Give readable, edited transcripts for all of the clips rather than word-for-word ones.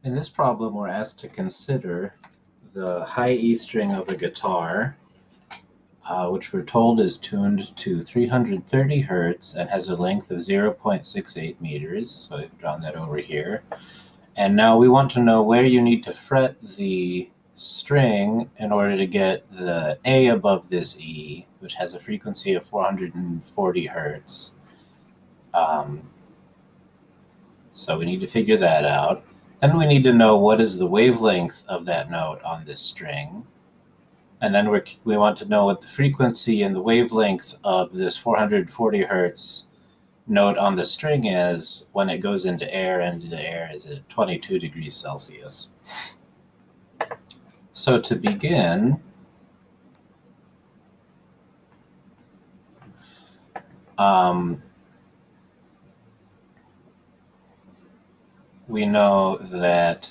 In this problem, we're asked to consider the high E string of a guitar, which we're told is tuned to 330 hertz and has a length of 0.68 meters. So I've drawn that over here. And now we want to know where you need to fret the string in order to get the A above this E, which has a frequency of 440 hertz. So we need to figure that out. Then we need to know what is the wavelength of that note on this string. And then we want to know what the frequency and the wavelength of this 440 hertz note on the string is when it goes into air, and the air is at 22 degrees Celsius. So to begin, we know that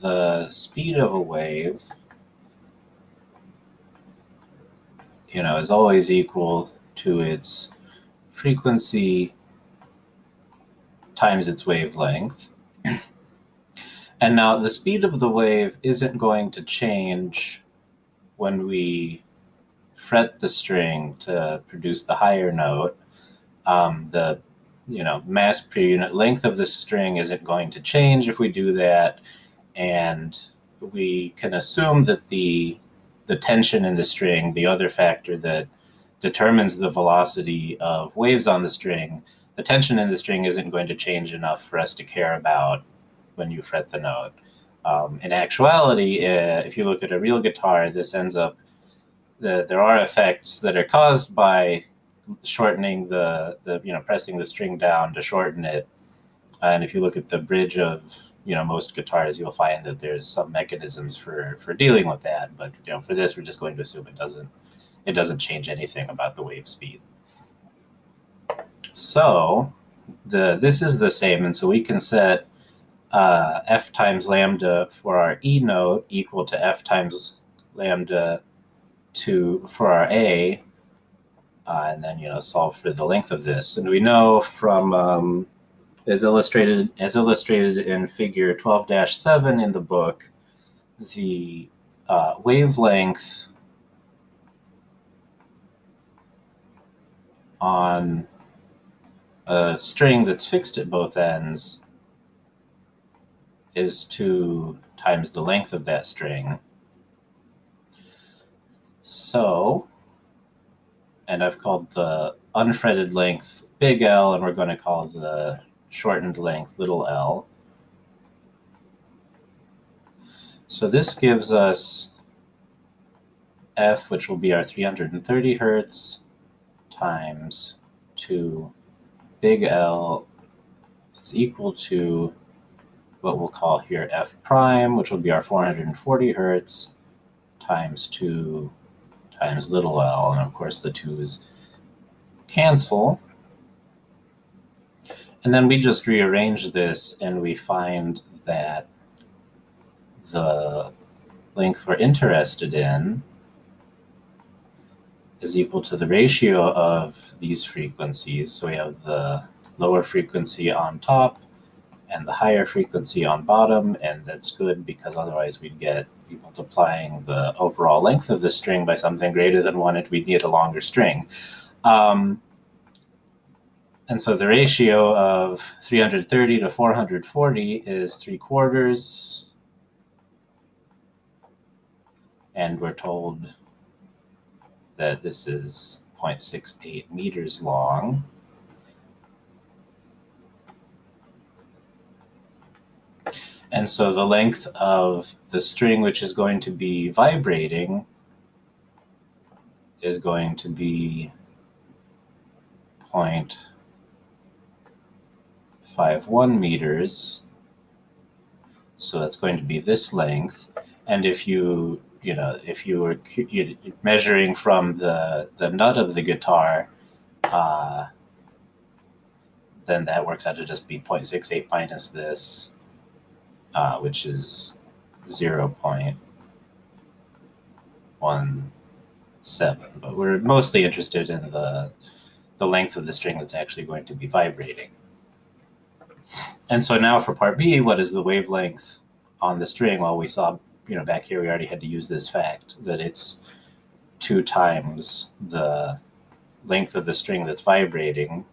the speed of a wave, is always equal to its frequency times its wavelength. And now the speed of the wave isn't going to change when we fret the string to produce the higher note. The mass per unit length of the string isn't going to change if we do that, and we can assume that the tension in the string, the other factor that determines the velocity of waves on the string, the tension in the string isn't going to change enough for us to care about when you fret the note. In actuality, if you look at a real guitar, this ends up, there are effects that are caused by shortening the pressing the string down to shorten it. And if you look at the bridge of most guitars, you'll find that there's some mechanisms for dealing with that. But for this, we're just going to assume it doesn't change anything about the wave speed. So this is the same, and so we can set f times lambda for our E note equal to f times lambda for our A, and then solve for the length of this. And we know from as illustrated in figure 12-7 in the book, the wavelength on a string that's fixed at both ends is 2 times the length of that string. So, and I've called the unfretted length big L, and we're going to call the shortened length little l. So this gives us f, which will be our 330 hertz, times 2 big L is equal to what we'll call here f prime, which will be our 440 hertz, times 2 times little l. And of course the 2's cancel. And then we just rearrange this, and we find that the length we're interested in is equal to the ratio of these frequencies. So we have the lower frequency on top and the higher frequency on bottom, and that's good because otherwise we'd be multiplying the overall length of the string by something greater than 1, and we'd need a longer string. And so the ratio of 330 to 440 is 3/4, and we're told that this is 0.68 meters long. And so the length of the string which is going to be vibrating is going to be 0.51 meters. So that's going to be this length. And if you were measuring from the nut of the guitar, then that works out to just be 0.68 minus this, which is 0.17. But we're mostly interested in the length of the string that's actually going to be vibrating. And so now for part B, what is the wavelength on the string? Well, we saw, back here we already had to use this fact that it's 2 times the length of the string that's vibrating.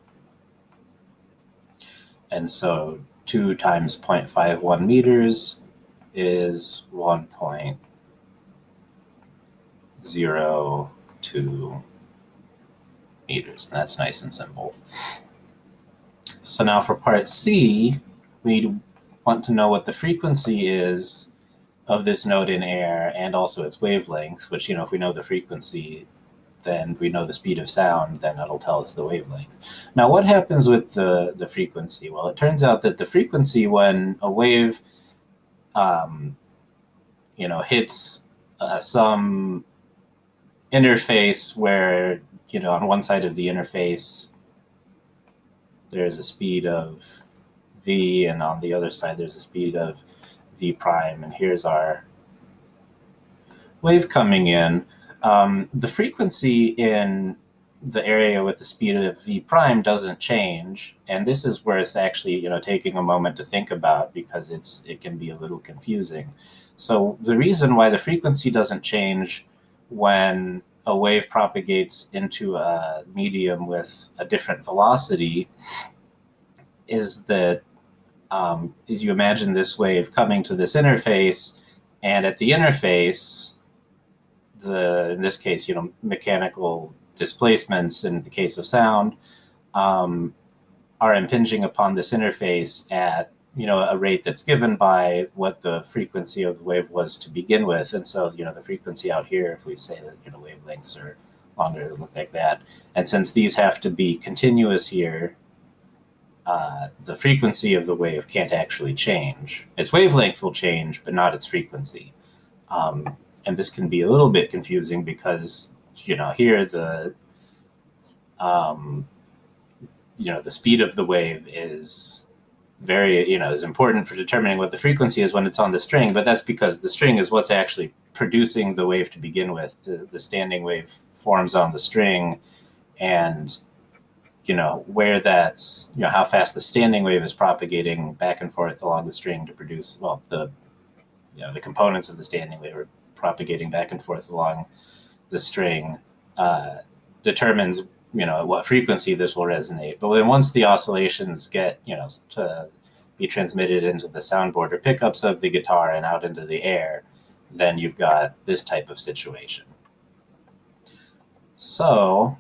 And so 2 times 0.51 meters is 1.02 meters. And that's nice and simple. So now for part C, we want to know what the frequency is of this note in air and also its wavelength, which, if we know the frequency, then we know the speed of sound, then that'll tell us the wavelength. Now, what happens with the frequency? Well, it turns out that the frequency when a wave, hits some interface where, on one side of the interface, there's a speed of v, and on the other side, there's a speed of v prime, and here's our wave coming in. The frequency in the area with the speed of v prime doesn't change, and this is worth actually, taking a moment to think about because it can be a little confusing. So the reason why the frequency doesn't change when a wave propagates into a medium with a different velocity is that is you imagine this wave coming to this interface, and at the interface, in this case, mechanical displacements in the case of sound are impinging upon this interface at a rate that's given by what the frequency of the wave was to begin with. And so the frequency out here, if we say that wavelengths are longer, it look like that. And since these have to be continuous here, the frequency of the wave can't actually change. Its wavelength will change, but not its frequency. And this can be a little bit confusing because, here the speed of the wave is very, is important for determining what the frequency is when it's on the string, but that's because the string is what's actually producing the wave to begin with. The standing wave forms on the string, and where that's, how fast the standing wave is propagating back and forth along the string to produce, well, the components of the standing wave are propagating back and forth along the string, determines, at what frequency this will resonate. But then once the oscillations get, to be transmitted into the soundboard or pickups of the guitar and out into the air, then you've got this type of situation. So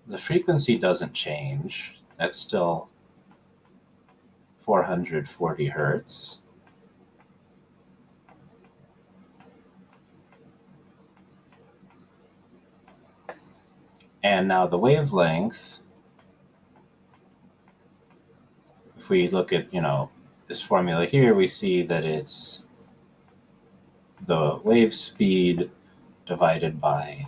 the frequency doesn't change. That's still 440 hertz. And now the wavelength, if we look at, this formula here, we see that it's the wave speed divided by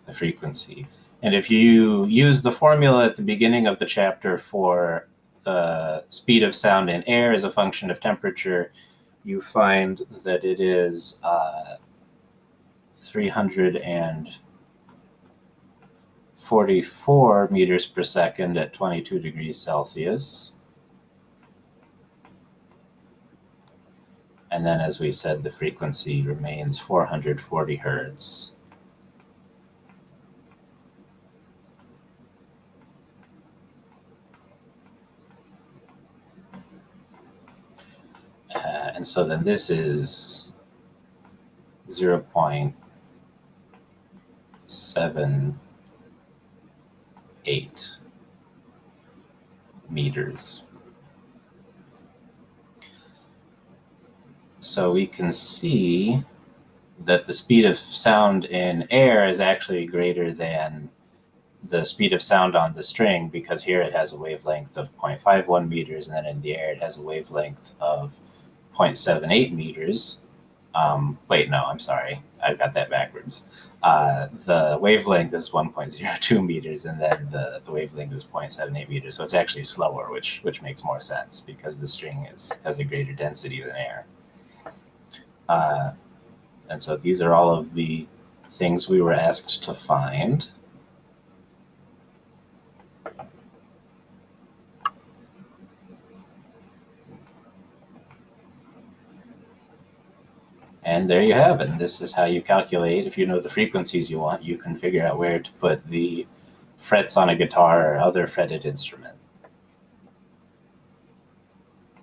the frequency. And if you use the formula at the beginning of the chapter for the speed of sound in air as a function of temperature, you find that it is 344 meters per second at 22 degrees Celsius. And then, as we said, the frequency remains 440 hertz. And so then this is 0.78 meters. So we can see that the speed of sound in air is actually greater than the speed of sound on the string, because here it has a wavelength of 0.51 meters, and then in the air it has a wavelength of 0.78 meters. Wait, no, I'm sorry. I got that backwards. The wavelength is 1.02 meters, and then the wavelength is 0.78 meters. So it's actually slower, which makes more sense because the string has a greater density than air. And so these are all of the things we were asked to find. And there you have it. This is how you calculate. If you know the frequencies you want, you can figure out where to put the frets on a guitar or other fretted instrument.